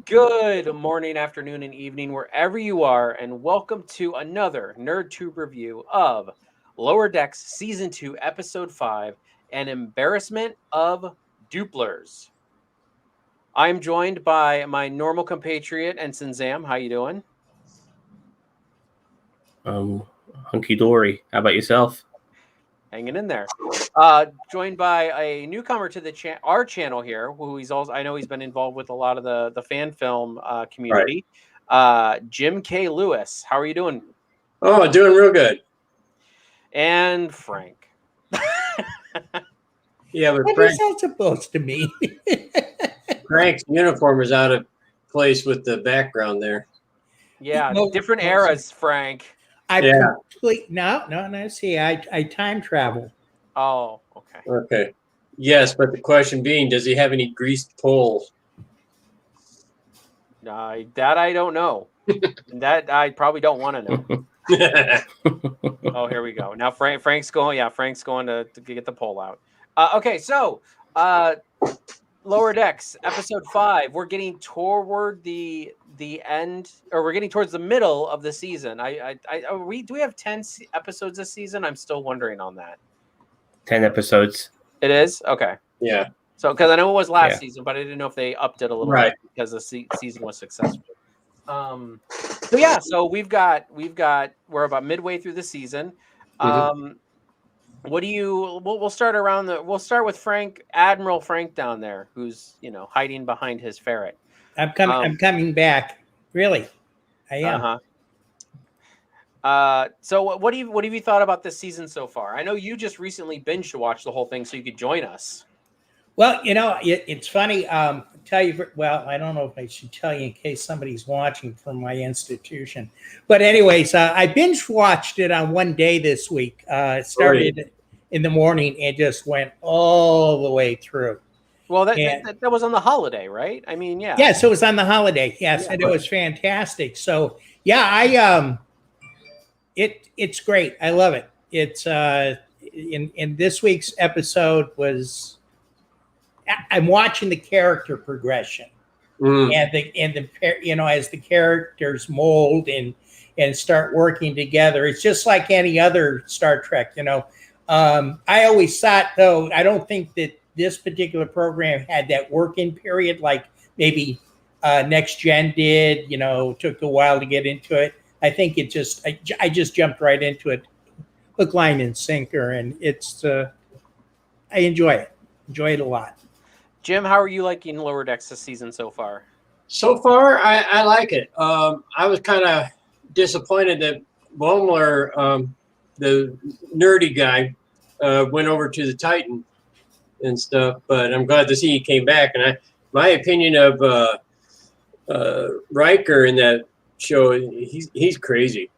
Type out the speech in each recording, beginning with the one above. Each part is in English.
Good morning, afternoon, and evening, wherever you are, and welcome to another NerdTube review of Lower Decks Season 2, Episode 5, An Embarrassment of Duplers. I'm joined by my normal compatriot, Ensign Zam. How you doing? Um, Hunky dory. How about yourself? Hanging in there. Joined by a newcomer to the our channel here, who he's also, I know he's been involved with a lot of the fan film community. Jim K. Lewis. How are you doing? Oh, doing real good. And Frank. Yeah, but What is that supposed to mean? Frank's uniform is out of place with the background there. Yeah, No, different no, eras, Frank. No. See, I time travel. Oh, okay. Okay. Yes, but the question being, does he have any greased poles? That I don't know. That I probably don't want to know. Oh, here we go. Now Frank's going. Yeah, Frank's going to get the poll out. Okay, so Lower Decks, Episode 5. We're getting toward the end, or we're getting towards the middle of the season. Do we have 10 episodes this season? I'm still wondering on that. 10 episodes. It is? Okay. Yeah. So, because I know it was last season, but I didn't know if they upped it a little bit because the season was successful. So yeah, so we're about midway through the season. What do you? We'll start we'll start with Frank, Admiral Frank down there, who's hiding behind his ferret. I'm coming. I'm coming back. Really, I am. So what have you thought about this season so far? I know you just recently binge watched the whole thing, so you could join us. Well, it's funny. Tell you. Well, I don't know if I should tell you in case somebody's watching from my institution. But anyways, I binge watched it on one day this week. It started in the morning and just went all the way through. Well, that was on the holiday, right? I mean, yeah. Yes, it was on the holiday. Yes, and it was fantastic. So yeah, it's great. I love it. It's in this week's episode was. I'm watching the character progression, and the as the characters mold and start working together. It's just like any other Star Trek. I always thought, though, I don't think that this particular program had that working period like maybe Next Gen did. Took a while to get into it. I think it just I just jumped right into it, hook, line, and sinker, and it's I enjoy it. Enjoy it a lot. Jim, how are you liking Lower Decks this season so far? So far, I like it. I was kind of disappointed that Boimler, the nerdy guy, went over to the Titan and stuff. But I'm glad to see he came back. And my opinion of Riker in that show, he's crazy.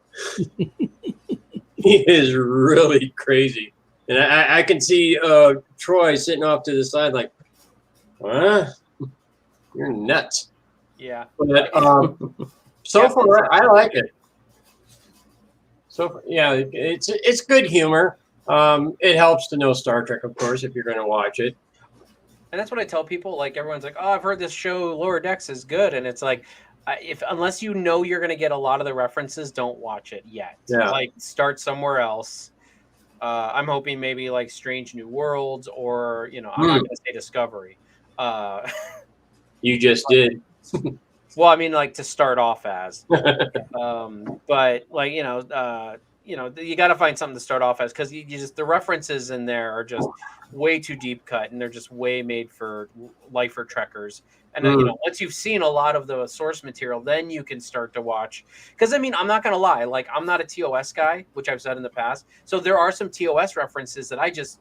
He is really crazy. And I can see Troy sitting off to the side like, "Huh? You're nuts." Yeah. But so far, I like it. So yeah, it's good humor. It helps to know Star Trek, of course, if you're going to watch it. And that's what I tell people. Like, everyone's like, "Oh, I've heard this show Lower Decks is good," and it's like, unless you know you're going to get a lot of the references, don't watch it yet. Yeah. Like, start somewhere else. I'm hoping maybe like Strange New Worlds, or I'm not going to say Discovery. You just did. Well, I mean, like, to start off as, but like you got to find something to start off as, because you just, the references in there are just way too deep cut, and they're just way made for lifer trekkers. And then, once you've seen a lot of the source material, then you can start to watch. Because I mean, I'm not gonna lie, like, I'm not a TOS guy, which I've said in the past. So there are some TOS references that I just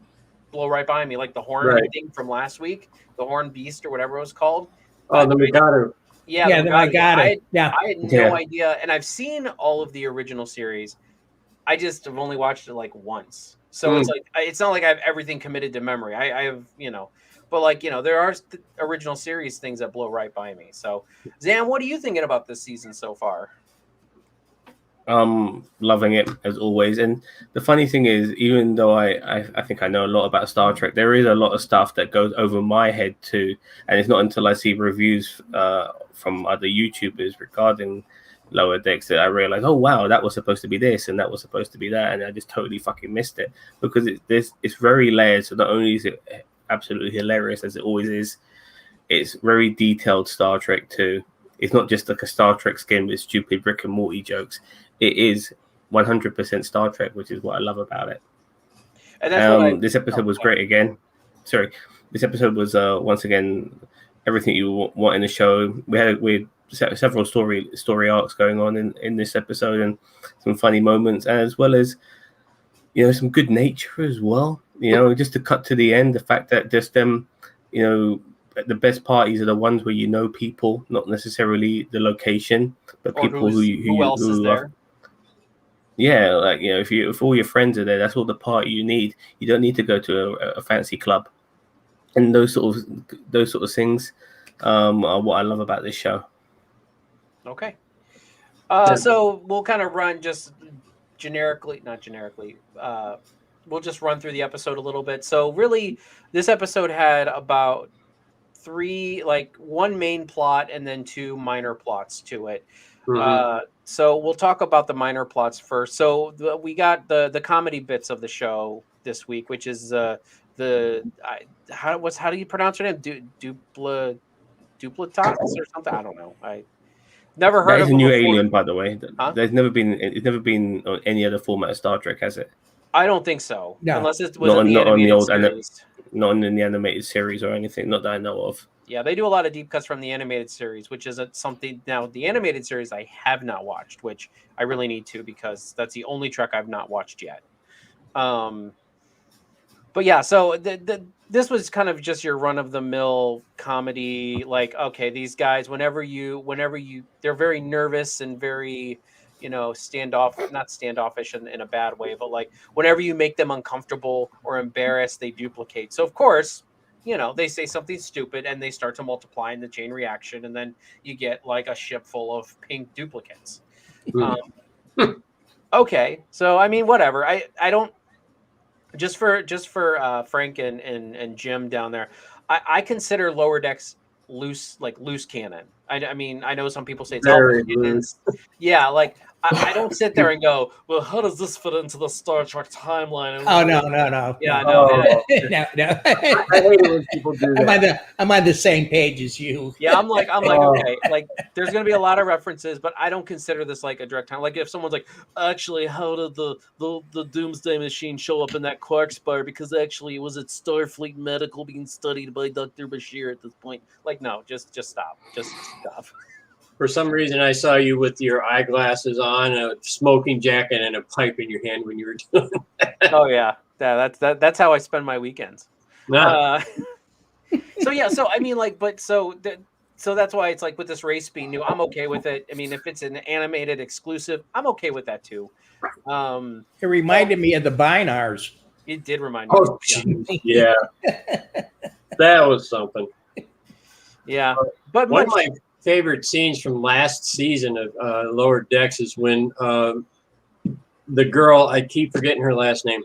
blow right by me, like the horn thing from last week, the Horn Beast or whatever it was called. Oh, the Megado. Yeah, the Megado. I had no idea, and I've seen all of the original series. I just have only watched it like once, so it's like, it's not like I have everything committed to memory. I have, but like, there are original series things that blow right by me. So, Zam, what are you thinking about this season so far? Loving it as always. And the funny thing is, even though I think I know a lot about Star Trek, there is a lot of stuff that goes over my head too. And it's not until I see reviews from other YouTubers regarding Lower Decks that I realize, oh wow, that was supposed to be this and that was supposed to be that, and I just totally fucking missed it because it's very layered. So not only is it absolutely hilarious as it always is, it's very detailed Star Trek too. It's not just like a Star Trek skin with stupid Rick and Morty jokes. It is 100% Star Trek, which is what I love about it. And that's this episode was great again. Sorry, this episode was once again everything you want in the show. We had several story arcs going on in this episode, and some funny moments, as well as some good nature as well. Just to cut to the end, the fact that just them, the best parties are the ones where people, not necessarily the location, but people who else is there. Yeah, like if all your friends are there, that's all the party you need. You don't need to go to a fancy club, and those sort of things are what I love about this show. Okay, so we'll kind of run just not generically. We'll just run through the episode a little bit. So really, this episode had about one main plot and then two minor plots to it. Mm-hmm. So we'll talk about the minor plots first. So we got the comedy bits of the show this week, which is how do you pronounce her name? Duplatox or something? I don't know. I never heard of a new alien, by the way. Huh? It's never been on any other format of Star Trek, has it? I don't think so. No. Unless it was not on the old series. Not in the animated series or anything, not that I know of. Yeah, they do a lot of deep cuts from the animated series, which is something. Now, the animated series I have not watched, which I really need to because that's the only Trek I've not watched yet. But yeah, so this was kind of just your run-of-the-mill comedy. Like, okay, these guys, whenever you, they're very nervous and very, not standoffish in a bad way, but like whenever you make them uncomfortable or embarrassed, they duplicate. So of course, they say something stupid and they start to multiply in the chain reaction, and then you get like a ship full of pink duplicates. Okay, so I mean, whatever. I don't. Just for Frank and Jim down there, I consider Lower Decks loose cannon. I mean, I know some people say it's very loose. Yeah, like I don't sit there and go, well, how does this fit into the Star Trek timeline? Oh no. Yeah, no. No. I hate it when people do that. I'm on the same page as you. Yeah, I'm like, okay, like there's gonna be a lot of references, but I don't consider this like a direct time. Like if someone's like, actually, how did the Doomsday Machine show up in that Quark spire? Because actually, it was at Starfleet Medical being studied by Dr. Bashir at this point. Like, no, just stop. Just stop. For some reason, I saw you with your eyeglasses on, a smoking jacket, and a pipe in your hand when you were doing that. Oh yeah, that's how I spend my weekends. No. So yeah, so I mean, like, but so that's why it's like with this race being new, I'm okay with it. I mean, if it's an animated exclusive, I'm okay with that too. It reminded me of the Binars. It did remind me. Oh, yeah. That was something. Yeah, but one of my favorite scenes from last season of Lower Decks is when the girl, I keep forgetting her last name,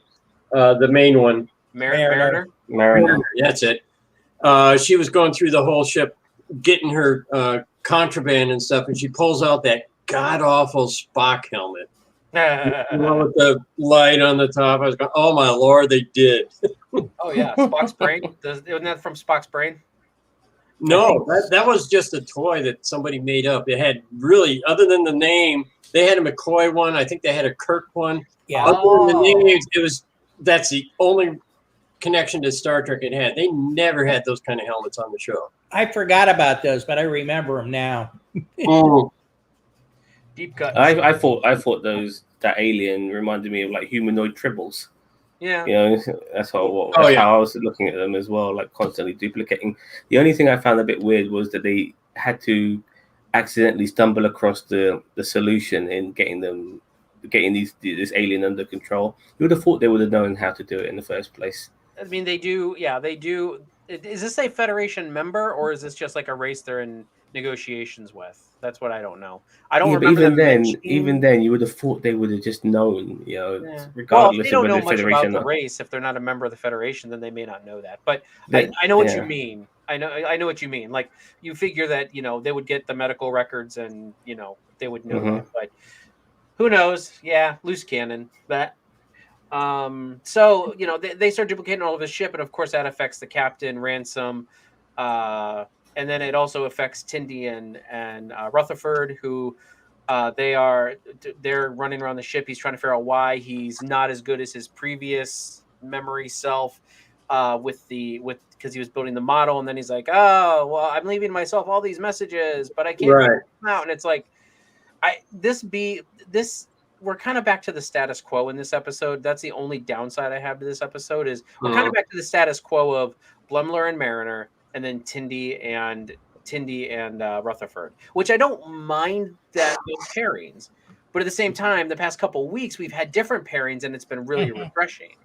the main one, Mariner. That's it. She was going through the whole ship, getting her contraband and stuff, and she pulls out that god awful Spock helmet. With the light on the top. I was going, oh my lord, they did. Oh yeah, Spock's brain. Wasn't that from Spock's brain? No, that was just a toy that somebody made up. It had really, other than the name, they had a McCoy one. I think they had a Kirk one. Yeah. Other than the names, that's the only connection to Star Trek it had. They never had those kind of helmets on the show. I forgot about those, but I remember them now. Deep cut. I thought that alien reminded me of like humanoid tribbles. Yeah. That's how I was looking at them as well, like constantly duplicating. The only thing I found a bit weird was that they had to accidentally stumble across the solution in getting this alien under control. You would have thought they would have known how to do it in the first place. I mean, they do. Yeah, they do. Is this a Federation member, or is this just like a race they're negotiations with. That's what I don't know. I don't Yeah, but remember even them then, mentioning- even then, you would have thought they would have just known, Yeah. Well, if regardless they don't of know whether the much Federation about or the not. race, if they're not a member of the Federation, then they may not know that. But That- I know what you yeah. mean. I know what you mean. Like you figure that they would get the medical records and they would know Mhm. that. But who knows? Yeah, loose cannon. That. So they start duplicating all of his ship, and of course that affects the captain, Ransom, and then it also affects Tindy and Rutherford, who they're running around the ship. He's trying to figure out why he's not as good as his previous memory self, because he was building the model, and then he's like, oh well, I'm leaving myself all these messages, but I can't figure them out, and it's like, we're kind of back to the status quo in this episode. That's the only downside I have to this episode is we're kind of back to the status quo of Blumler and Mariner, and then Tindy and Rutherford, which I don't mind those pairings, but at the same time, the past couple of weeks we've had different pairings, and it's been really refreshing.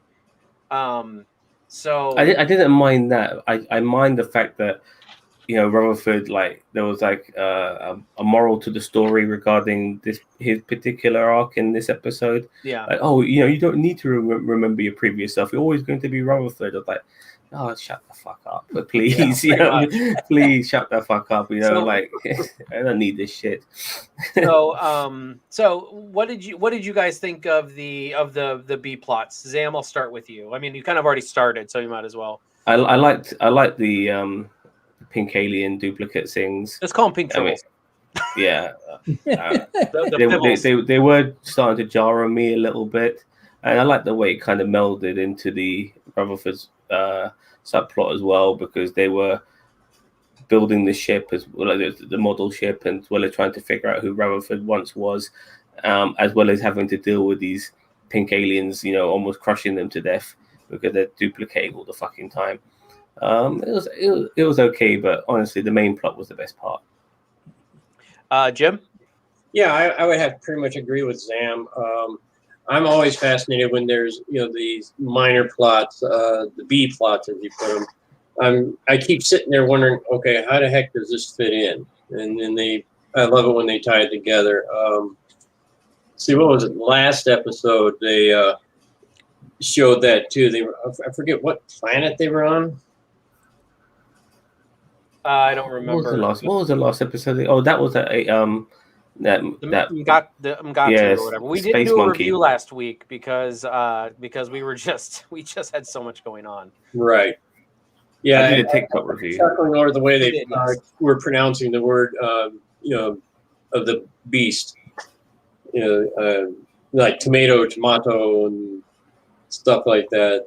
So I didn't mind that. I mind the fact that Rutherford, like, there was like a moral to the story regarding his particular arc in this episode. Yeah. Like, oh, you don't need to remember your previous self. You're always going to be Rutherford. I was like, oh, shut the fuck up, but please, please shut the fuck up. Like, I don't need this shit. So what did you guys think of the B plots? Zam, I'll start with you. I mean, you kind of already started, so you might as well. I liked the pink alien duplicate things. Let's call them pink tribbles. Yeah. The they were starting to jar on me a little bit, and I like the way it kind of melded into the Rutherford's subplot as well, because they were building the ship as well as the model ship, and as well as trying to figure out who Rutherford once was, as well as having to deal with these pink aliens, almost crushing them to death because they're duplicating all the fucking time. It was okay, but honestly, the main plot was the best part. Jim? Yeah, I would have to pretty much agree with Zam. I'm always fascinated when there's these minor plots, the B plots as you put them. I keep sitting there wondering, okay, how the heck does this fit in? And then I love it when they tie it together. See, what was it? Last episode they showed that too. I forget what planet they were on. I don't remember. What was the last episode? Oh, that was Mgatsu or whatever. We didn't do a Monkey review last week because we just had so much going on. Right. Yeah, I did a TikTok review. Chuckling over the way they Yes. were pronouncing the word, of the beast. Like tomato, and stuff like that.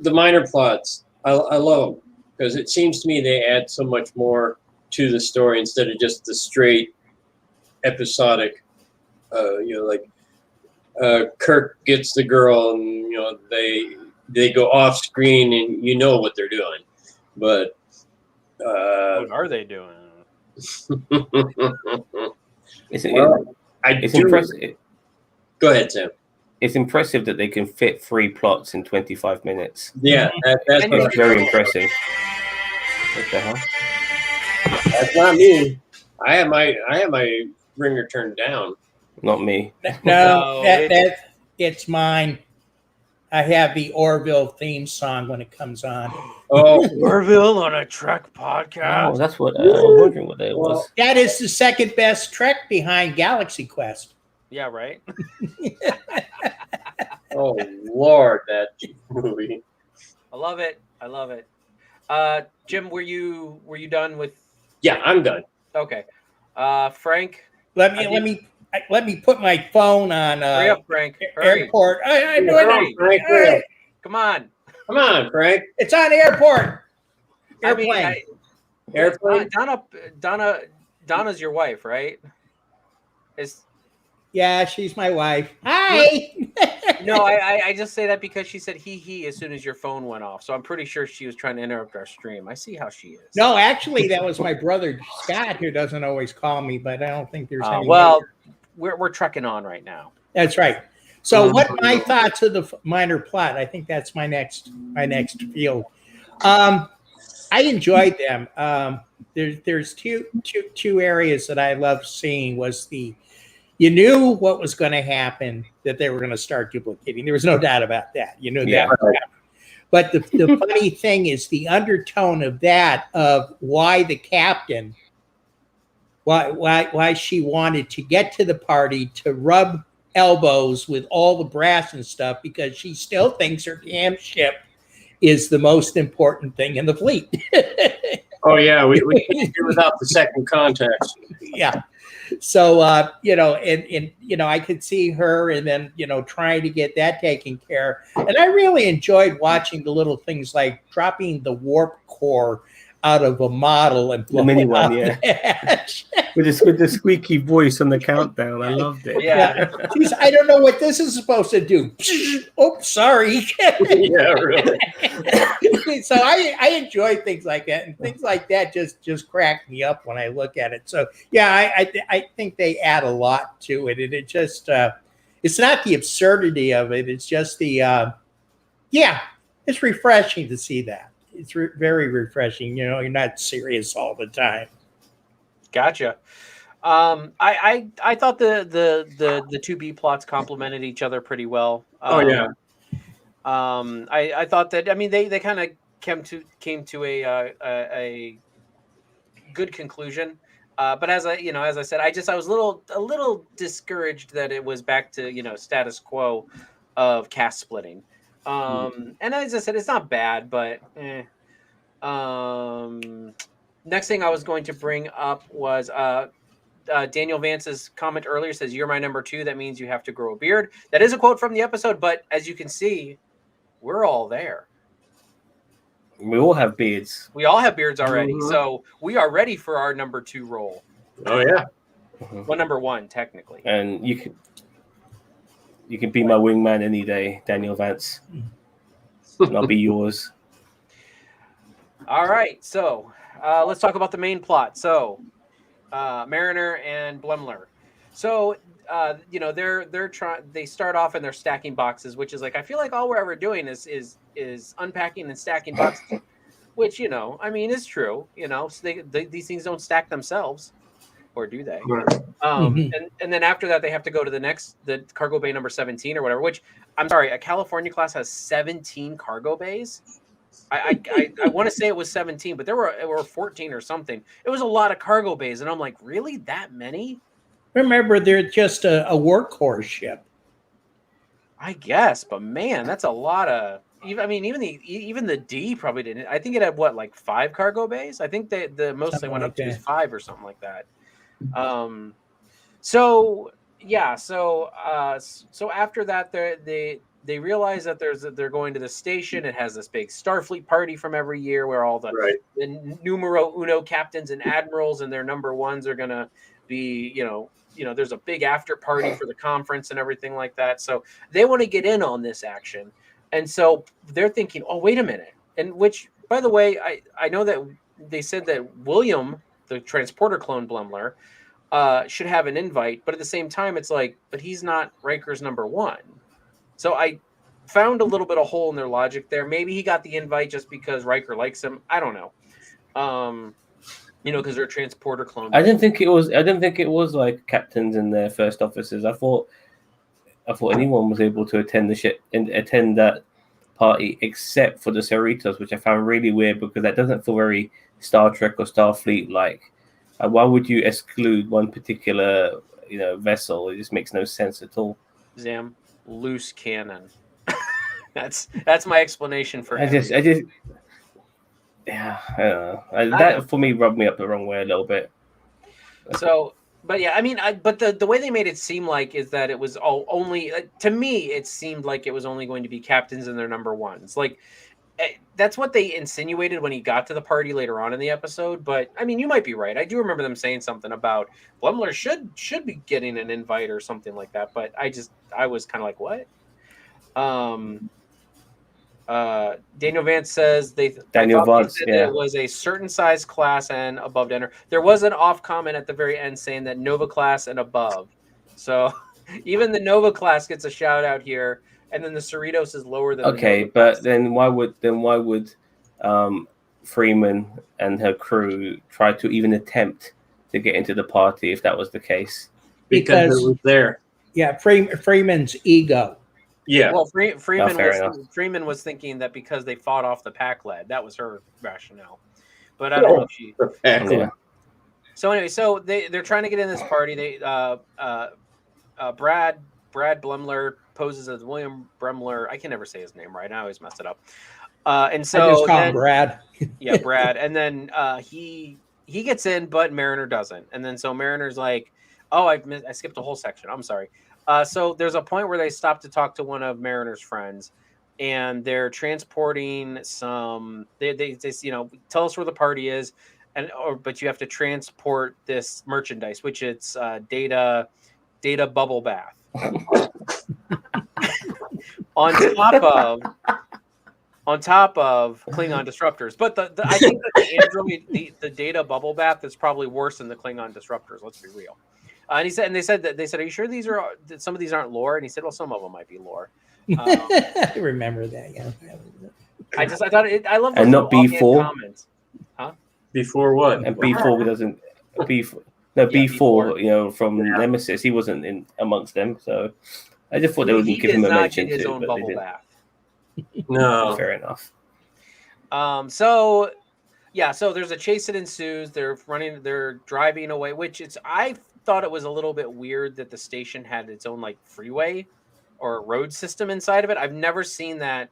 The minor plots, I love them because it seems to me they add so much more to the story instead of just the straight episodic. Kirk gets the girl, and they go off screen, and what they're doing, but What are they doing? It's it's impressive. Go ahead, Sam. It's impressive that they can fit 3 plots in 25 minutes. Yeah, that's It's very impressive. What the hell? That's not me. I have my ringer turned down. Not me. No, it's mine. I have the Orville theme song when it comes on. Oh, Orville on a Trek Oh, podcast. that's what I was wondering what that was. That is the second best Trek behind Galaxy Quest. Yeah, right. oh Lord, that movie. I love it. Jim, were you done with? Yeah, I'm done. Okay. Frank, Let me put my phone on hurry up, Frank. Hurry. airport. I'm Come on, doing Frank, it. Come on. Come on, Frank. It's on airport. I mean, Airplane. Airplane. Donna's your wife, right? Yeah, she's my wife. Hi. No, I just say that because she said he as soon as your phone went off. So I'm pretty sure she was trying to interrupt our stream. I see how she is. No, actually, that was my brother Scott, who doesn't always call me, but I don't think there's any. Well, we're trekking on right now. That's right. So, what my thoughts of the minor plot? I think that's my next field. I enjoyed them. There's two areas that I loved seeing was you knew what was going to happen, that they were going to start duplicating. There was no doubt about that. You knew Yeah. that. But the funny thing is the undertone of that, of why the captain, why she wanted to get to the party to rub elbows with all the brass and stuff, because she still thinks her damn ship is the most important thing in the fleet. Oh yeah, we can't do without the second contacts. Yeah. So you know, and you know, I could see her, and then you know, trying to get that taken care. And I really enjoyed watching the little things like dropping the warp core out of a model and The mini one, blowing yeah. out the hatch. with the squeaky voice on the countdown. I loved it. Yeah. Jeez, I don't know what this is supposed to do. Oh, sorry. Yeah, really. So I enjoy things like that, and things like that just crack me up when I look at it. So yeah, I think they add a lot to it, and it just it's not the absurdity of it. It's just the it's refreshing to see that. It's very refreshing. You know, you're not serious all the time. Gotcha. I thought the two B plots complemented each other pretty well. Oh yeah. I thought that, I mean, they kind of came to a good conclusion. But as I said, I was a little discouraged that it was back to, you know, status quo of cast splitting. And as I said, it's not bad, but next thing I was going to bring up was Daniel Vance's comment earlier says, "You're my number 2. That means you have to grow a beard." That is a quote from the episode, but as you can see, we're all there. We all have beards. We all have beards already, Mhm. so we are ready for our number 2 role. Oh yeah. Well, number 1 technically. And you can be my wingman any day, Daniel Vance. And I'll be yours. All right, so let's talk about the main plot. So Mariner and Blemler. So you know, they start off and they're stacking boxes, which is like, I feel like all we're ever doing is unpacking and stacking boxes, which, you know, I mean, is true, you know, so these things don't stack themselves, or do they? And then after that, they have to go to the cargo bay number 17 or whatever, which, I'm sorry, a California class has 17 cargo bays. I want to say it was 17, but there were 14 or something. It was a lot of cargo bays, and I'm like, really, that many? Remember, they're just a workhorse ship. I guess, but man, that's a lot of. Even the D probably didn't. I think it had what, like 5 cargo bays. I think the most Something they went like up to that. is 5 or something like that. So yeah, so after that, they realize that they're going to the station. It has this big Starfleet party from every year where all the numero uno captains and admirals and their number 1s are gonna be, you know, there's a big after party for the conference and everything like that. So they want to get in on this action. And so they're thinking, oh, wait a minute. And which, by the way, I know that they said that William, the transporter clone Blemler, should have an invite. But at the same time, it's like, but he's not Riker's number 1. So I found a little bit of hole in their logic there. Maybe he got the invite just because Riker likes him. I don't know. You know, because they're transporter clones. I didn't think it was like captains and their first officers. I thought anyone was able to attend the ship and attend that party except for the Cerritos, which I found really weird because that doesn't feel very Star Trek or Starfleet like. Why would you exclude one particular, you know, vessel? It just makes no sense at all. Zam, loose cannon. That's my explanation for I him. just yeah, I don't know. That for me rubbed me up the wrong way a little bit. So, but yeah, I mean, but the way they made it seem like is that it was all only to me. It seemed like it was only going to be captains and their number 1s. Like that's what they insinuated when he got to the party later on in the episode. But I mean, you might be right. I do remember them saying something about Blemler should be getting an invite or something like that. But I was kind of like, what? Daniel Vance says it was a certain size class and above to enter. There was an off comment at the very end saying that Nova class and above. So even the Nova class gets a shout out here, and then the Cerritos is lower than. Okay, the Nova but class. then why would Freeman and her crew try to even attempt to get into the party if that was the case? Because it was there. Yeah, Freeman's ego. Yeah. Well, Freeman fair enough. was thinking that because they fought off the pack lead, that was her rationale. But I don't know if she. Yeah. So anyway, so they're trying to get in this party. They Brad Blumler poses as William Bremler. I can never say his name right. I always mess it up. And so I just call him Brad. Yeah, Brad. And then he gets in, but Mariner doesn't. And then so Mariner's like, "Oh, I skipped a whole section. I'm sorry." So there's a point where they stop to talk to one of Mariner's friends, and they're transporting some. They tell us where the party is, but you have to transport this merchandise, which it's Data bubble bath. on top of Klingon disruptors, but I think that the android, the Data bubble bath is probably worse than the Klingon disruptors. Let's be real. And they said, "Are you sure some of these aren't lore?" And he said, "Well, some of them might be lore." I remember that. Yeah. I love those And not offhand B4? comments. Before what? And B4 doesn't. B4, from Nemesis, he wasn't in amongst them. So I just thought they would give him a mention his too. own But bubble they bath. No. fair enough. So there's a chase that ensues. They're driving away, I thought it was a little bit weird that the station had its own like freeway or road system inside of it. I've never seen that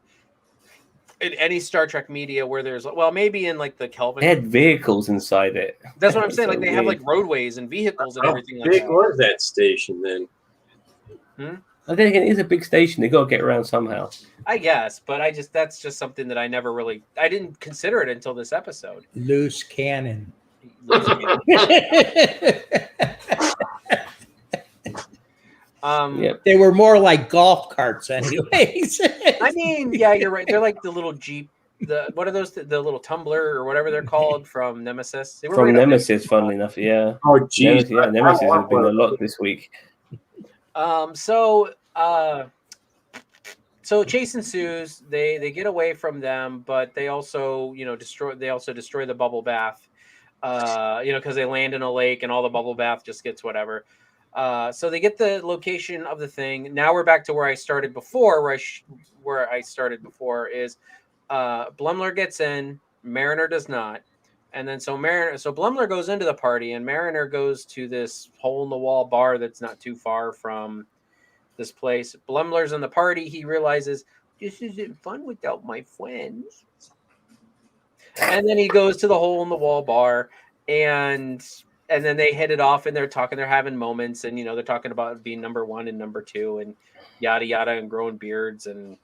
in any Star Trek media where there's, well, maybe in like the Kelvin. They had vehicles inside it. That's what I'm saying. So Like they have like roadways and vehicles and everything like big that. was that station then? I think it is a big station. They got to get around somehow. I guess, but that's just something that I didn't consider it until this episode. Loose cannon. Yep. They were more like golf carts, anyways. I mean, yeah, you're right. They're like the little Jeep. What are those? The little Tumbler or whatever they're called from Nemesis. They were From right Nemesis, funnily enough, yeah. Oh, geez. Nemesis has been a lot this week. So chase ensues. They get away from them, but they also destroy the bubble bath. Because they land in a lake and all the bubble bath just gets whatever. So they get the location of the thing. Now we're back to where I started before. Where I started before is Blumler gets in, Mariner does not, and then so Blumler goes into the party, and Mariner goes to this hole in the wall bar that's not too far from this place. Blumler's in the party. He realizes this isn't fun without my friends, and then he goes to the hole in the wall bar and then they hit it off and they're talking, they're having moments, and they're talking about being number one and number two and yada yada and growing beards and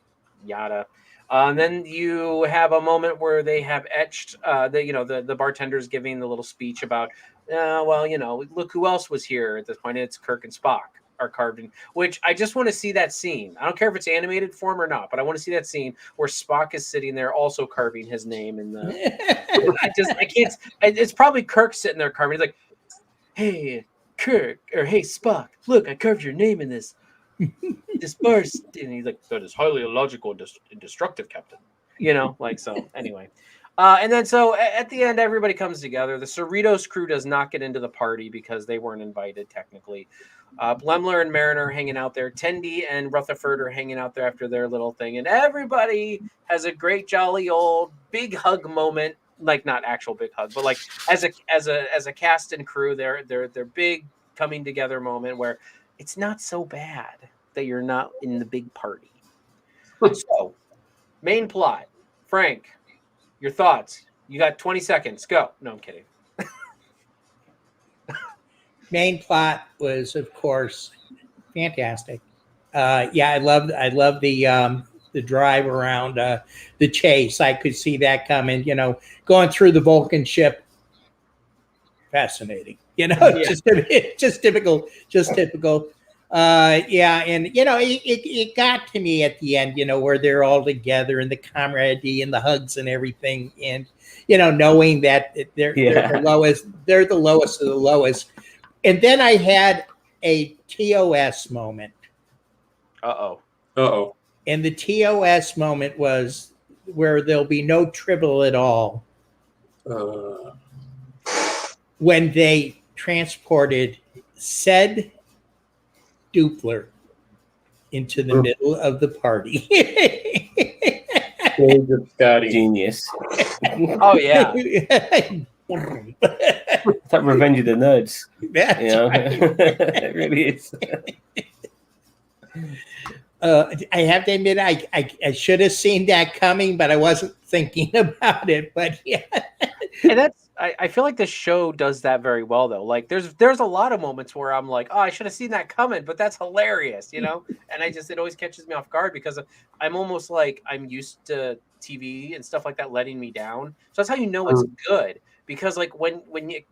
yada. And then you have a moment where they have etched the bartender's giving the little speech about look who else was here at this point. It's Kirk and Spock are carved in, which I just want to see that scene. I don't care if it's animated form or not, but I want to see that scene where Spock is sitting there also carving his name in the I can't. It's probably Kirk sitting there carving. He's like, "Hey, Kirk," or "Hey, Spock, look, I carved your name in this bar." And he's like, "That is highly illogical and destructive, Captain." So anyway. And then so at the end, everybody comes together. The Cerritos crew does not get into the party because they weren't invited technically. Blumler and Mariner are hanging out there. Tendi and Rutherford are hanging out there after their little thing. And everybody has a great jolly old big hug moment. Like not actual big hug, but like as a cast and crew, their big coming together moment where it's not so bad that you're not in the big party. So, main plot. Frank, your thoughts. You got 20 seconds. Go. No, I'm kidding. Main plot was, of course, fantastic. I love the drive around the chase. I could see that coming. Going through the Vulcan ship. Fascinating. Just typical. And it got to me at the end. Where they're all together and the camaraderie and the hugs and everything, and knowing that they're the lowest. They're the lowest of the lowest. And then I had a TOS moment. Uh-oh. And the TOS moment was where there'll be no Tribble at all Uh, when they transported said Doopler into the middle of the party. Shades of Scotty. Genius. Oh yeah. It's like Revenge of the Nerds. That's You know, right. it really is. I have to admit, I should have seen that coming, but I wasn't thinking about it. But yeah, And that's I feel like this show does that very well though. Like there's a lot of moments where I'm like, oh, I should have seen that coming, but that's hilarious, you know? And it always catches me off guard because I'm almost like I'm used to TV and stuff like that letting me down. So that's how you know it's good. Because like when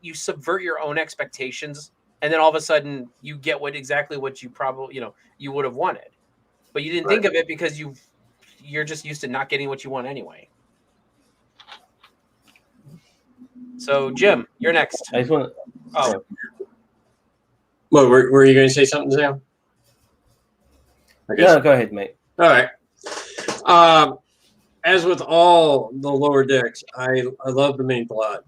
you subvert your own expectations and then all of a sudden you get exactly what you probably, you would have wanted. But you didn't think of it because you're just used to not getting what you want anyway. So, Jim, you're next. I just want. Oh, What were you going to say something, Sam? I guess. No, go ahead, mate. All right. As with all the Lower Decks, I love the main plot.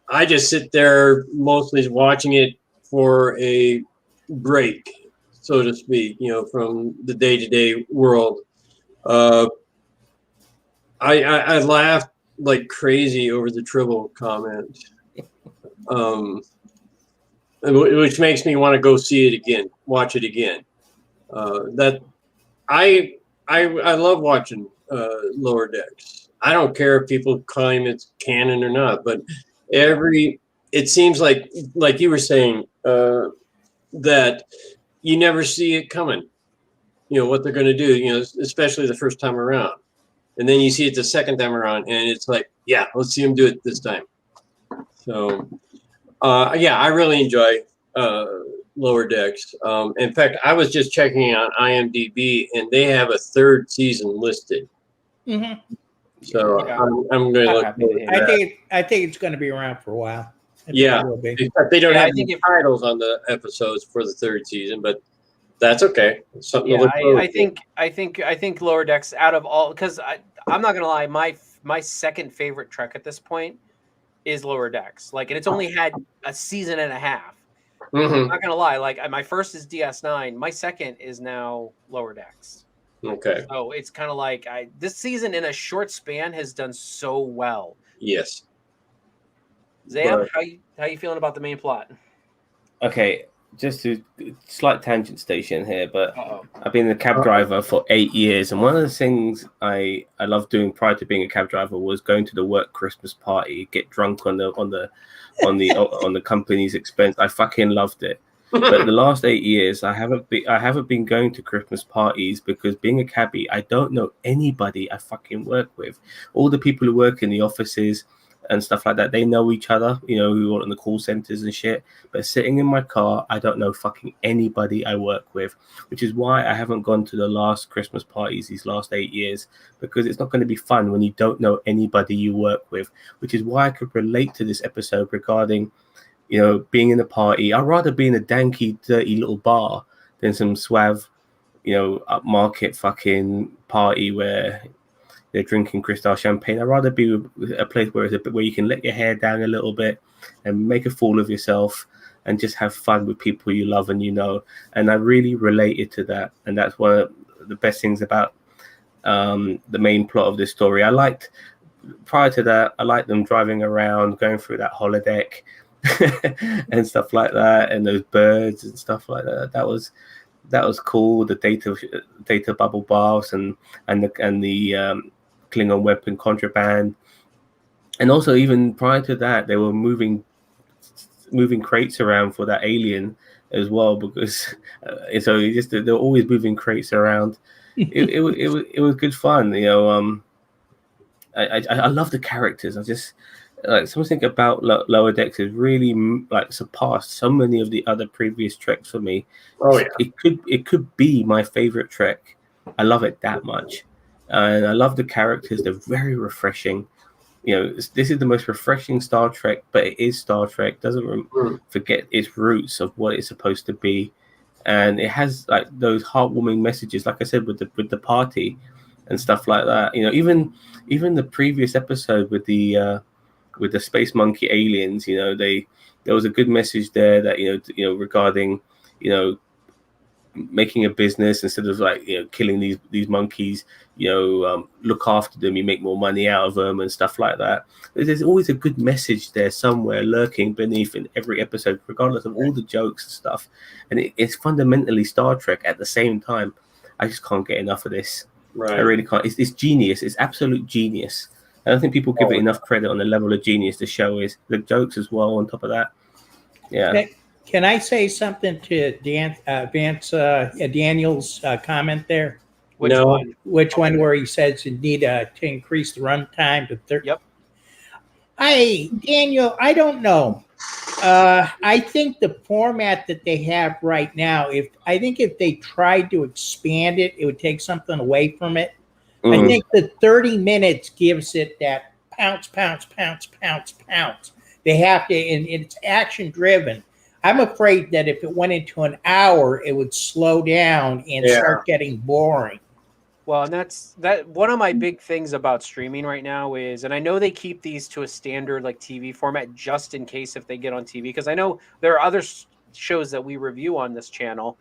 I just sit there mostly watching it for a break, so to speak, from the day-to-day world. I laughed like crazy over the Tribble comment, which makes me want to go see it again, watch it again. That I love watching Lower Decks. I don't care if people claim it's canon or not, but it seems like you were saying that you never see it coming. What they're going to do. Especially the first time around. And then you see it the second time around, and it's like, yeah, let's see them do it this time. So, I really enjoy Lower Decks. In fact, I was just checking on IMDb, and they have a third season listed. Mhm. So Yeah. I'm going to look. I think it's going to be around for a while. I think Yeah. it will be. In fact, they don't Yeah, I have think any titles on the episodes for the third season, but that's okay. It's something to look forward to. I think Lower Decks out of all, because I'm not gonna lie, my second favorite Trek at this point is Lower Decks. Like, and it's only had a season and a half. I'm Mhm. not gonna lie, like my first is DS9, my second is now Lower Decks. Okay. So it's kind of like this season in a short span has done so well. Yes. Zam, Right. how you feeling about the main plot? Okay, just a slight tangent station here, but Uh-oh. I've been a cab driver for 8 years, and one of the things I loved doing prior to being a cab driver was going to the work Christmas party, get drunk on the company's expense. I fucking loved it. But the last 8 years, I haven't been going to Christmas parties because being a cabbie, I don't know anybody I fucking work with. All the people who work in the offices and stuff like that, they know each other, who are in the call centers and shit. But sitting in my car, I don't know fucking anybody I work with, which is why I haven't gone to the last Christmas parties these last 8 years, because it's not going to be fun when you don't know anybody you work with, which is why I could relate to this episode regarding, being in a party. I'd rather be in a danky, dirty little bar than some suave, upmarket fucking party where they're drinking Cristal champagne. I'd rather be a place where you can let your hair down a little bit and make a fool of yourself and just have fun with people you love and And I really related to that, and that's one of the best things about the main plot of this story. Prior to that, I liked them driving around, going through that holodeck and stuff like that, and those birds and stuff like that. That was cool. The data bubble baths and the Klingon weapon contraband, and also even prior to that, they were moving crates around for that alien as well, because they're always moving crates around. It was good fun, I love the characters. I just something about Lower Decks has really surpassed so many of the other previous Treks for me. Oh yeah. It could be my favorite Trek. I love it that much, and I love the characters. They're very refreshing. This is the most refreshing Star Trek, but it is Star Trek. Doesn't forget its roots of what it's supposed to be, and it has those heartwarming messages. Like I said, with the party and stuff like that. Even the previous episode with the with the space monkey aliens, there was a good message there that regarding making a business instead of killing these monkeys. Look after them, you make more money out of them and stuff like that. There's always a good message there somewhere lurking beneath in every episode, regardless of all the jokes and stuff. And it's fundamentally Star Trek at the same time. I just can't get enough of this. Right. I really can't. It's genius. It's absolute genius. I don't think people give it enough credit on the level of genius the show is. The jokes as well on top of that. Yeah. Can I say something to Vance Daniel's comment there? Which one? Which one where he says you need to increase the runtime to 30? Yep. Daniel, I don't know. I think the format that they have right now, if they tried to expand it, it would take something away from it. I think the 30 minutes gives it that pounce, pounce, pounce, pounce, pounce. They have to, and it's action driven. I'm afraid that if it went into an hour, it would slow down and start getting boring. Well, and that's one of my big things about streaming right now is, and I know they keep these to a standard like TV format just in case if they get on TV, because I know there are other shows that we review on this channel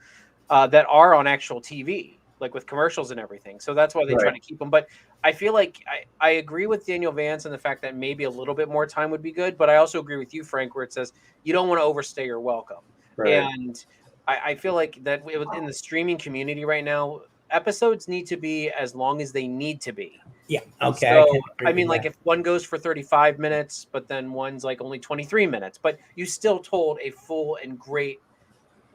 that are on actual TV, like with commercials and everything. So that's why they try to keep them. But I feel like I agree with Daniel Vance and the fact that maybe a little bit more time would be good. But I also agree with you, Frank, where it says you don't want to overstay your welcome. Right. And I feel like that in the streaming community right now, episodes need to be as long as they need to be. Yeah. Okay. So, I mean, like if one goes for 35 minutes, but then one's like only 23 minutes, but you still told a full and great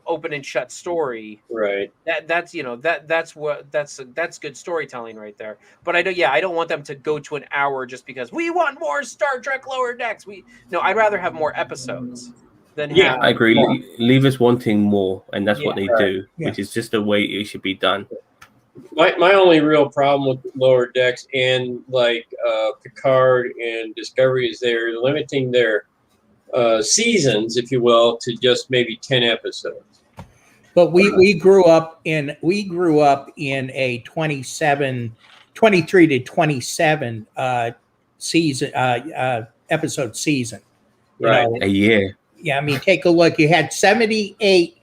open and shut story. Right. That's good storytelling right there. But I don't want them to go to an hour just because we want more Star Trek Lower Decks. I'd rather have more episodes than I agree. Leave us wanting more, and that's what they do, which is just the way it should be done. My only real problem with Lower Decks and like Picard and Discovery is they're limiting their seasons, if you will, to just maybe 10 episodes. But we grew up in a 23 to 27 season episode season. Right. A year. Yeah, I mean, take a look. You had 78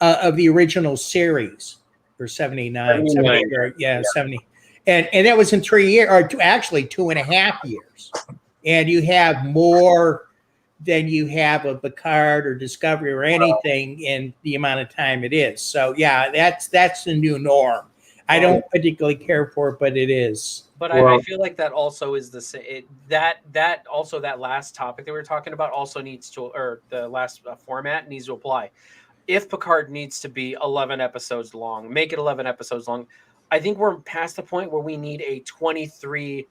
of the original series, or 79, 70. And that was in 3 years, or actually 2.5 years. And you have more than you have a Picard or Discovery or anything in the amount of time it is. So yeah, that's the new norm. I don't particularly care for it, but it is. But I feel like that also is that last topic that we were talking about also needs to, or the last format needs to apply. If Picard needs to be 11 episodes long, make it 11 episodes long. I think we're past the point where we need a 23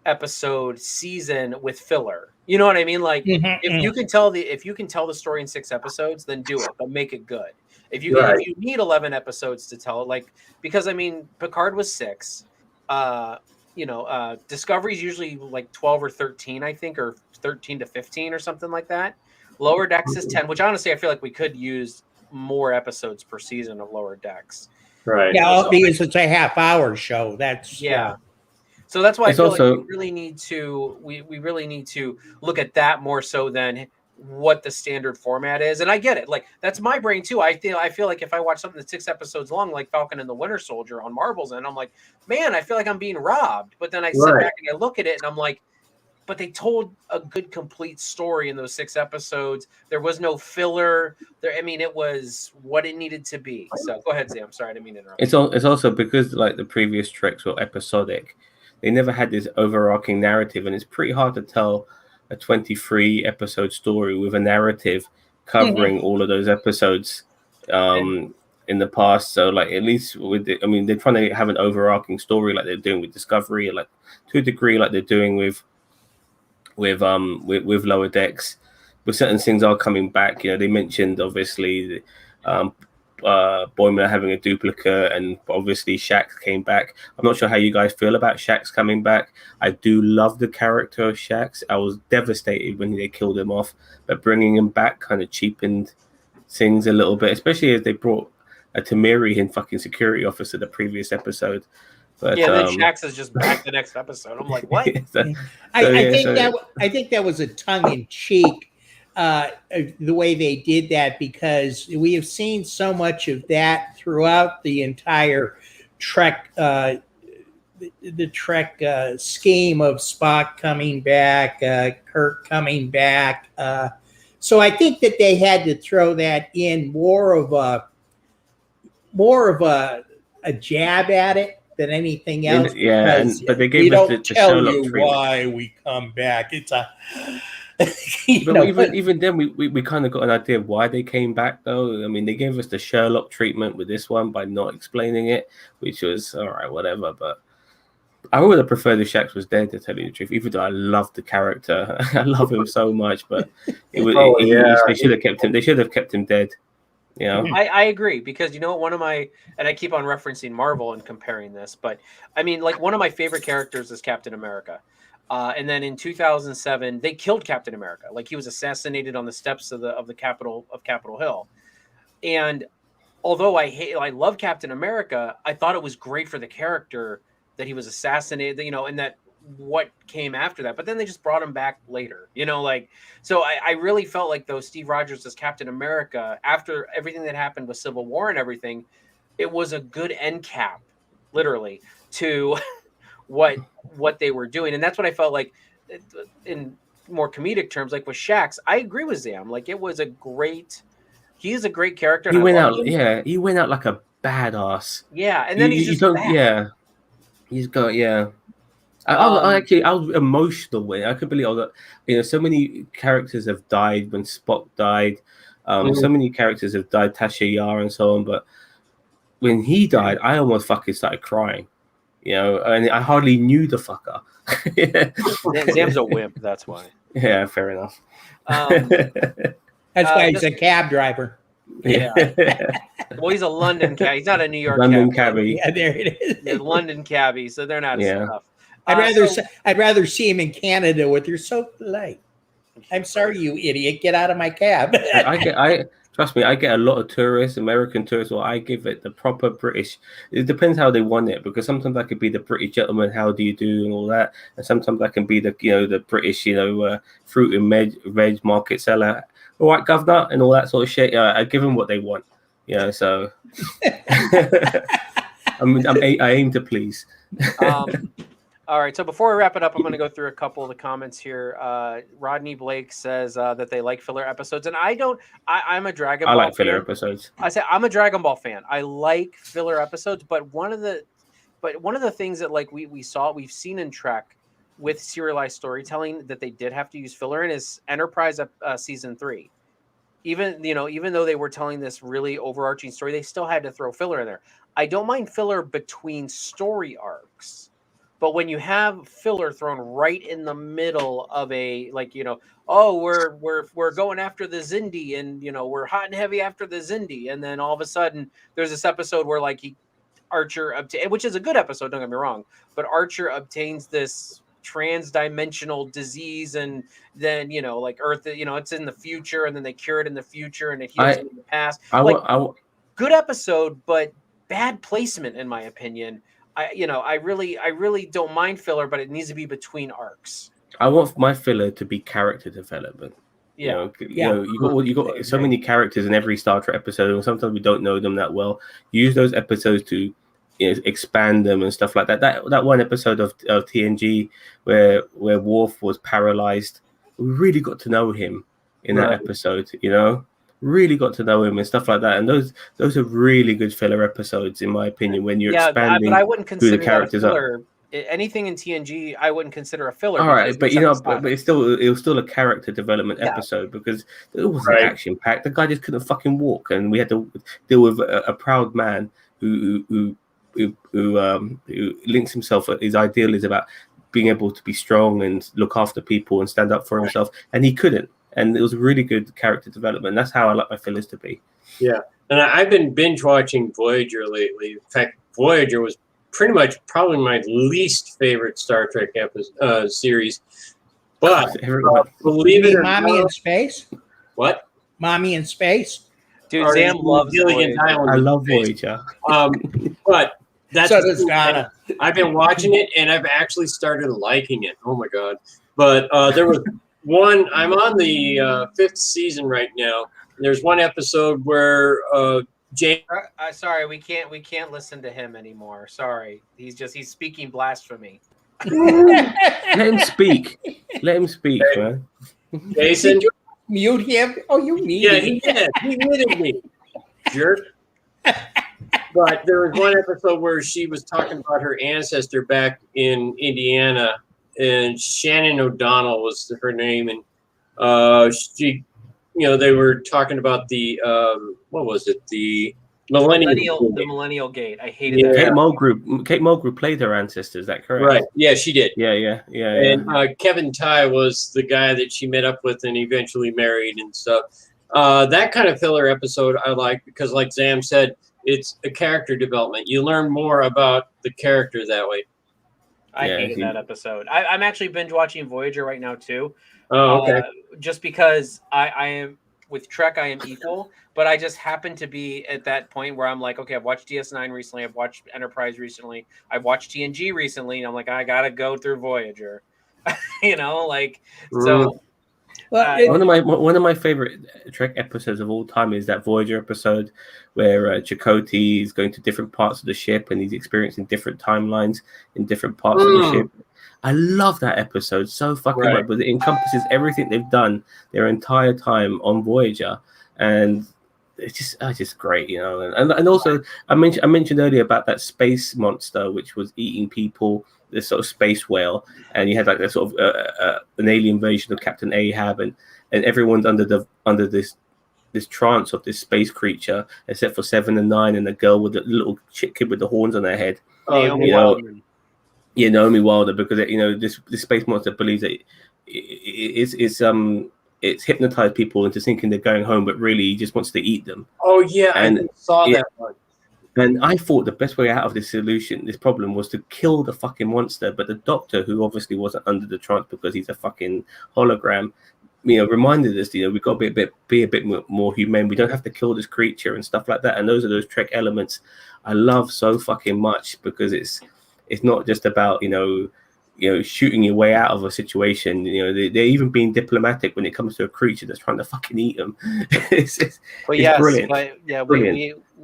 episode season with filler. You know what I mean? Like if you can tell the story in 6 episodes, then do it, but make it good. If you need 11 episodes to tell it, like, because I mean, Picard was 6. Discovery's usually like 12 or 13, I think, or 13 to 15 or something like that. Lower Decks is 10, which honestly I feel like we could use more episodes per season of Lower Decks. Right. Yeah, because it's a half-hour show. So that's why I feel like we really need to look at that more so than what the standard format is. And I get it. Like, that's my brain too. I feel like if I watch something that's 6 episodes long, like Falcon and the Winter Soldier on Marvel's, and I'm like, man, I feel like I'm being robbed. But then I sit back and I look at it and I'm like, but they told a good complete story in those 6 episodes. There was no filler. It was what it needed to be. So go ahead, Sam. Sorry, I didn't mean to interrupt. It's also because like the previous Treks were episodic. They never had this overarching narrative, and it's pretty hard to tell a 23 episode story with a narrative covering all of those episodes in the past. So like at least they're trying to have an overarching story like they're doing with Discovery, like to a degree like they're doing with Lower Decks. But certain things are coming back. They mentioned obviously Boimler having a duplicate, and obviously Shax came back. I'm not sure how you guys feel about Shax coming back. I do love the character of Shax. I was devastated when they killed him off, but bringing him back kind of cheapened things a little bit, especially as they brought a Tamirian fucking security officer the previous episode. But, Yeah, and then Shax is just back the next episode. I'm like, what? I think that was a tongue in cheek the way they did that, because we have seen so much of that throughout the entire Trek the Trek scheme of Spock coming back, Kirk coming back. So I think that they had to throw that in more of a jab at it than anything else. Yeah, but they gave we us don't the tell Sherlock you treatment. why we come back. It's a But even then, we kind of got an idea of why they came back, though. I mean, they gave us the Sherlock treatment with this one by not explaining it, which was all right, whatever. But I would have preferred if Shax was dead, to tell you the truth. Even though I love the character, I love him so much. But it was they should have kept him. They should have kept him dead. You know? I agree, because you know one of my, and I keep on referencing Marvel and comparing this, but I mean, like, one of my favorite characters is Captain America. And then in 2007, they killed Captain America. Like, he was assassinated on the steps of the Capitol Hill. And although I love Captain America, I thought it was great for the character that he was assassinated, you know, and that what came after that. But then they just brought him back later, you know, like, so I really felt like, though, Steve Rogers as Captain America, after everything that happened with Civil War and everything, it was a good end cap, literally, to what they were doing. And that's what I felt like in more comedic terms, like with Shax. I agree with Zam. Like, it was he is a great character. He went out like a badass. Yeah. And then he's just back. Yeah. He's got, yeah. I was emotional when I could believe all that. You know, so many characters have died when Spock died. So many characters have died, Tasha Yar and so on. But when he died, I almost fucking started crying. You know, and I hardly knew the fucker. Zam's a wimp. That's why. Yeah, fair enough. That's why he's a cab driver. Yeah. Well, he's a London cab. He's not a New York London cabbie. Yeah, there it is. Yeah, London cabbie. So they're not as tough. I'd rather see him in Canada with "You're so polite." I'm sorry, you idiot. Get out of my cab. Trust me, I get a lot of tourists, American tourists. Well, I give it the proper British. It depends how they want it, because sometimes I could be the British gentleman, how do you do, and all that, and sometimes I can be the British, fruit and veg market seller. All right, governor, and all that sort of shit. I give them what they want. So I aim to please. All right, so before we wrap it up, I'm going to go through a couple of the comments here. Rodney Blake says that they like filler episodes, and I don't. I'm a Dragon Ball. I like filler episodes. I say I'm a Dragon Ball fan. I like filler episodes, but one of the things that, like, we've seen in Trek with serialized storytelling that they did have to use filler in is Enterprise season 3. Even though they were telling this really overarching story, they still had to throw filler in there. I don't mind filler between story arcs. But when you have filler thrown right in the middle of we're going after the Xindi, and we're hot and heavy after the Xindi, and then all of a sudden there's this episode where Archer which is a good episode, don't get me wrong, but Archer obtains this trans-dimensional disease, and then Earth, it's in the future, and then they cure it in the future, and it heals in the past. Good episode, but bad placement in my opinion. I really don't mind filler, but it needs to be between arcs. I want my filler to be character development. You got so many characters in every Star Trek episode, and sometimes we don't know them that well. Use those episodes to expand them and stuff like that. That one episode of TNG where Worf was paralyzed, we really got to know him in that episode. Really got to know him and stuff like that, and those are really good filler episodes in my opinion, when you're expanding but I wouldn't consider who the characters are. Anything in TNG I wouldn't consider a filler. All right, but it was still a character development episode, because it wasn't action packed. The guy just couldn't fucking walk, and we had to deal with a proud man who links himself. His ideal is about being able to be strong and look after people and stand up for himself, and he couldn't. And it was really good character development. That's how I like my fillers to be. Yeah. And I've been binge watching Voyager lately. In fact, Voyager was probably my least favorite Star Trek series. But believe it or not, Mommy in Space? What? Mommy in Space? Dude, Zam loves Voyager. I love Voyager. But That's So does Donna. I've been watching it and I've actually started liking it. Oh my god! But there was one. I'm on the 5th season right now. There's one episode where James. Sorry, we can't listen to him anymore. Sorry, he's speaking blasphemy. Let him speak. Let him speak, man. Jason. Did you mute him? Oh, you muted Yeah, him. he did. He muted me. Jerk. But there was one episode where she was talking about her ancestor back in Indiana, and Shannon O'Donnell was her name, and she, they were talking about the what was it, the Millennial Gate. I hated that. Kate Mulgrew played her ancestors. Is that correct? Right. Yeah, she did. Yeah. And Kevin Tighe was the guy that she met up with and eventually married and stuff. That kind of filler episode I like because, like Zam said, it's a character development. You learn more about the character that way. I hated that episode. I'm actually binge watching Voyager right now too. Oh, okay. Just because I am with Trek, I am equal, but I just happen to be at that point where I'm like, okay, I've watched DS9 recently, I've watched Enterprise recently, I've watched TNG recently, and I'm like, I gotta go through Voyager. So. One of my favorite Trek episodes of all time is that Voyager episode where Chakotay is going to different parts of the ship and he's experiencing different timelines in different parts of the ship. I love that episode so fucking much, but it encompasses everything they've done their entire time on Voyager, and it's just great, And also, I mentioned earlier about that space monster which was eating people, this sort of space whale, and you had like that sort of an alien version of Captain Ahab, and everyone's under this trance of this space creature, except for 7 and 9 and the girl with the little kid with the horns on her head. Naomi Wilder. Yeah, Naomi Wilder, because this space monster believes that it's hypnotized people into thinking they're going home, but really he just wants to eat them. Oh yeah, I saw that one. And I thought the best way out of this problem was to kill the fucking monster. But the Doctor, who obviously wasn't under the trance because he's a fucking hologram, reminded us, we've got to be a bit more humane. We don't have to kill this creature and stuff like that. And those are those Trek elements I love so fucking much, because it's not just about shooting your way out of a situation. They're even being diplomatic when it comes to a creature that's trying to fucking eat them. it's brilliant.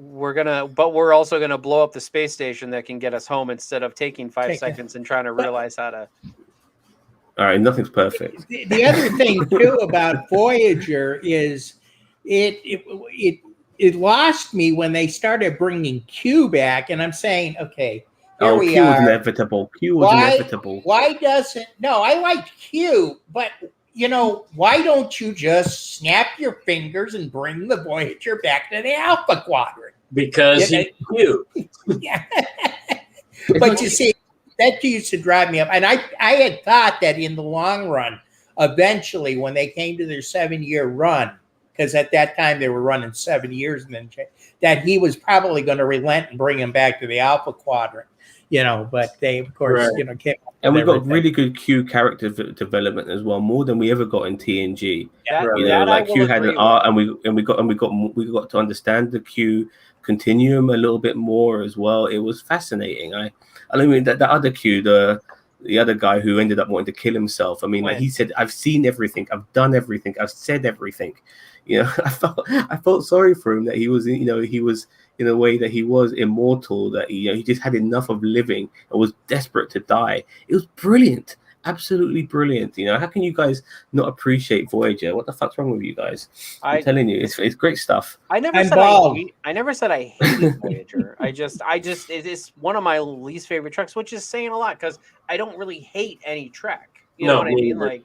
We're also gonna blow up the space station that can get us home instead of taking 5 seconds and trying to realize how to. All right, nothing's perfect. The other thing too about Voyager is it lost me when they started bringing Q back, and I'm saying, okay. Here we Q are. was inevitable. Why doesn't? No, I like Q, but why don't you just snap your fingers and bring the Voyager back to the Alpha Quadrant? Because he's Q. Yeah. But you see, that used to drive me up, and I had thought that in the long run, eventually, when they came to their 7-year run, because at that time they were running 7 years, and then that he was probably going to relent and bring him back to the Alpha Quadrant. But they, of course, came. And we got really good Q character development as well, more than we ever got in TNG. Q had an art, and we got to understand the Q continuum a little bit more as well. It was fascinating. I mean that the other Q, the other guy who ended up wanting to kill himself. I mean, he said, "I've seen everything, I've done everything, I've said everything." I felt sorry for him that he was in a way that he was immortal, that he just had enough of living and was desperate to die. It was brilliant, absolutely brilliant. How can you guys not appreciate Voyager? What the fuck's wrong with you guys? I'm telling you, it's great stuff. I never said I hated Voyager. I just it's one of my least favorite Treks, which is saying a lot because I don't really hate any Trek. You know what I mean? Like.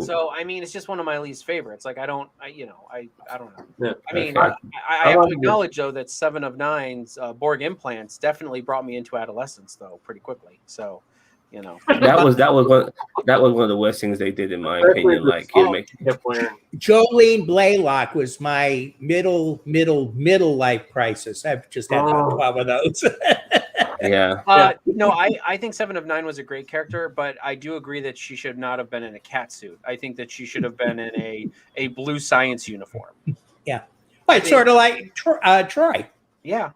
So I mean, it's just one of my least favorites. Like I don't know. Yeah. I mean, I have to acknowledge though that 7 of 9's Borg implants definitely brought me into adolescence though pretty quickly. So, that was one of the worst things they did in my opinion. Like Jolene Blaylock was my middle life crisis. I've just had about 12 of those. Yeah. No, I think 7 of 9 was a great character, but I do agree that she should not have been in a cat suit. I think that she should have been in a blue science uniform. Yeah. But sort of like Troy. Yeah.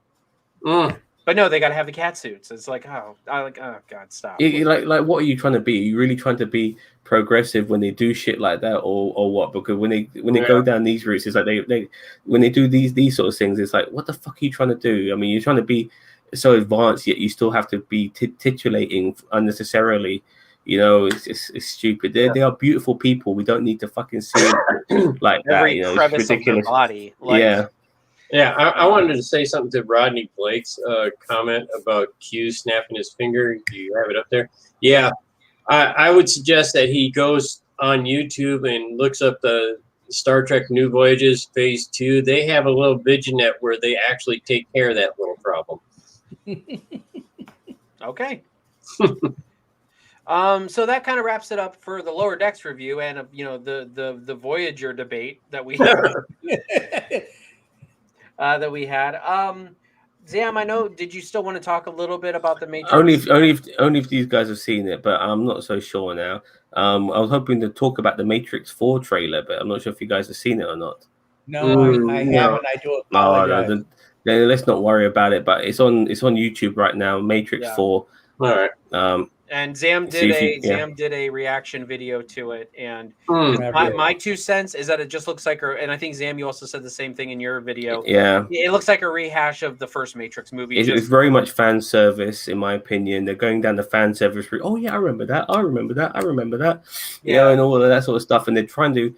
Mm. But no, they got to have the cat suits. It's like, oh God, stop. Like, what are you trying to be? Are you really trying to be progressive when they do shit like that, or what? Because when they go down these routes, it's like they when they do these sort of things, it's like, what the fuck are you trying to do? I mean, you're trying to be so advanced, yet you still have to be titulating unnecessarily. You know, it's stupid. They are beautiful people. We don't need to fucking see it like Every that. You know, crevice it's ridiculous. of their body. Like, Yeah. Yeah, I wanted to say something to Rodney Blake's comment about Q snapping his finger. Do you have it up there? Yeah, I would suggest that he goes on YouTube and looks up the Star Trek New Voyages Phase 2. They have a little vignette where they actually take care of that little problem. Okay. So that kind of wraps it up for the Lower Decks review and the Voyager debate that we that we had. Zam, I know. Did you still want to talk a little bit about the Matrix? Only if these guys have seen it, but I'm not so sure now. I was hoping to talk about the Matrix 4 trailer, but I'm not sure if you guys have seen it or not. No, I haven't. I do apologize. No, then let's not worry about it. But it's on YouTube right now. Matrix 4. All right. And Zam did a reaction video to it, and my 2 cents is that it just looks like and I think Zam, you also said the same thing in your video. Yeah, it looks like a rehash of the first Matrix movie. It's very much fan service, in my opinion. They're going down the fan service route. Oh yeah, I remember that. You know, and all of that sort of stuff. And they're trying to,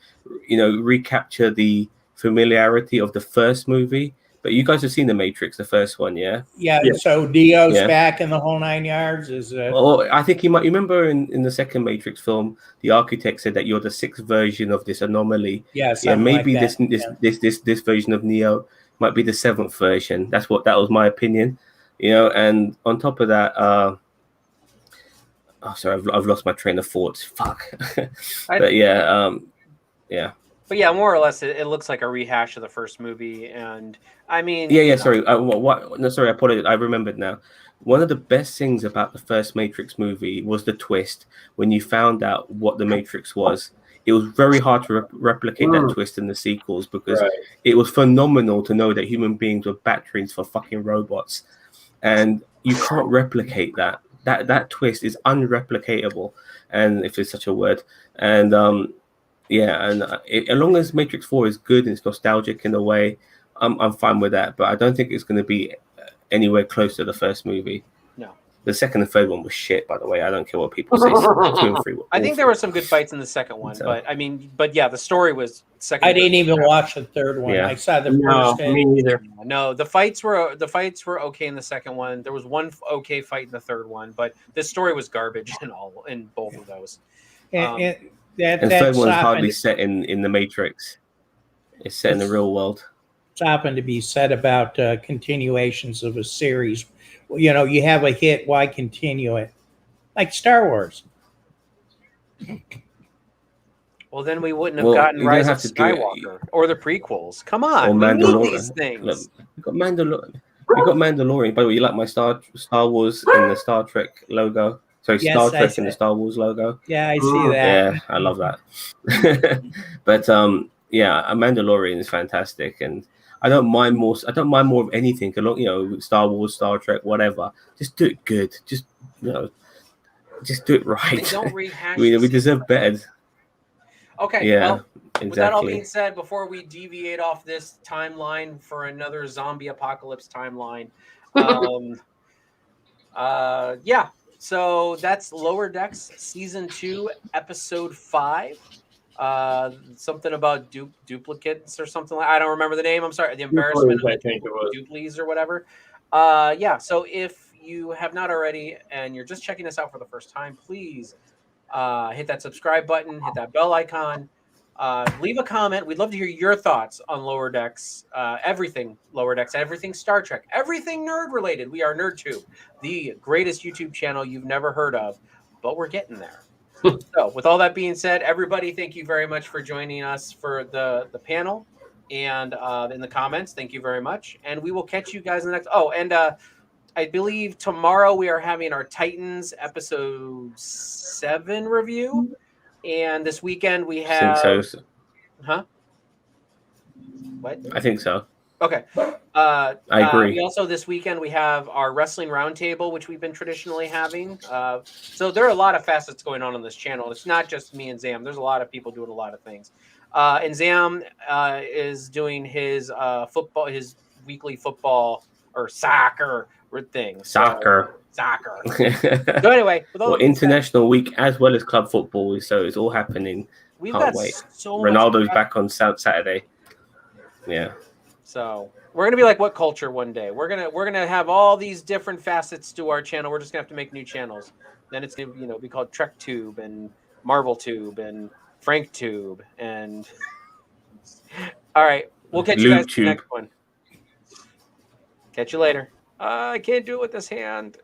recapture the familiarity of the first movie. But you guys have seen The Matrix, the first one, yeah? Yeah, so Neo's back in the whole 9 yards. Well, I think you might remember in the second Matrix film, the architect said that you're the 6th version of this anomaly. Yeah, maybe like this version of Neo might be the 7th version. That was my opinion. And on top of that, sorry, I've lost my train of thought. Fuck. But yeah. But yeah, more or less, it looks like a rehash of the first movie, and I mean, Sorry, No, sorry, I apologize. I remembered now. One of the best things about the first Matrix movie was the twist when you found out what the Matrix was. It was very hard to replicate that twist in the sequels because it was phenomenal to know that human beings were batteries for fucking robots, and you can't replicate that. That twist is unreplicatable, and if there's such a word, and as long as Matrix 4 is good and it's nostalgic in a way, I'm fine with that. But I don't think it's going to be anywhere close to the first movie. No. The second and third one was shit, by the way. I don't care what people say. 2 and 3 were I think there were some good fights in the second one, but yeah, the story was second. I didn't even watch the third one. Yeah. I saw the first. Me neither. No, the fights were okay in the second one. There was one okay fight in the third one, but the story was garbage in both of those. And the third one's hardly set in the Matrix. It's set in the real world. Something to be said about continuations of a series. You have a hit, why continue it? Like Star Wars. Well, then we wouldn't have gotten Rise of Skywalker or the prequels. Come on, or Mandalorian. These things. You got Mandalorian. By the way, you like my Star Wars in the Star Trek logo? So Star Trek in the Star Wars logo. Yeah, I see that. Yeah, I love that. But a Mandalorian is fantastic, and I don't mind more of anything. Star Wars, Star Trek, whatever. Just do it good. Just do it right. They don't rehash. we deserve better. Okay. Yeah. Well, exactly. With that all being said, before we deviate off this timeline for another zombie apocalypse timeline, So that's Lower Decks Season 2, Episode 5. Something about duplicates or something like I don't remember the name. I'm sorry. The embarrassment of duplies or whatever. So if you have not already and you're just checking us out for the first time, please hit that subscribe button, hit that bell icon, leave a comment. We'd love to hear your thoughts on Lower Decks, everything Lower Decks, everything Star Trek, everything nerd related. We are NerdTube, the greatest YouTube channel you've never heard of, but we're getting there. So with all that being said, everybody, thank you very much for joining us for the panel and in the comments. Thank you very much. And we will catch you guys in the next. Oh, and I believe tomorrow we are having our Titans Episode 7 review. And this weekend we have. I think so. Huh? What? I think so. Okay. I agree. We also this weekend we have our wrestling roundtable, which we've been traditionally having. So there are a lot of facets going on this channel. It's not just me and Zam. There's a lot of people doing a lot of things. And Zam is doing his football, his weekly football or soccer thing. Soccer. Soccer. So anyway, with all well, of this said, international week as well as club football, so it's all happening. we've Can't got wait. so much Ronaldo's crap. back on Saturday. Yeah. So we're gonna be like What Culture one day. We're gonna have all these different facets to our channel. We're just gonna have to make new channels. Then it's gonna be called Trek Tube and Marvel Tube and Frank Tube and all right. We'll catch you guys in the next one. Catch you later. I can't do it with this hand.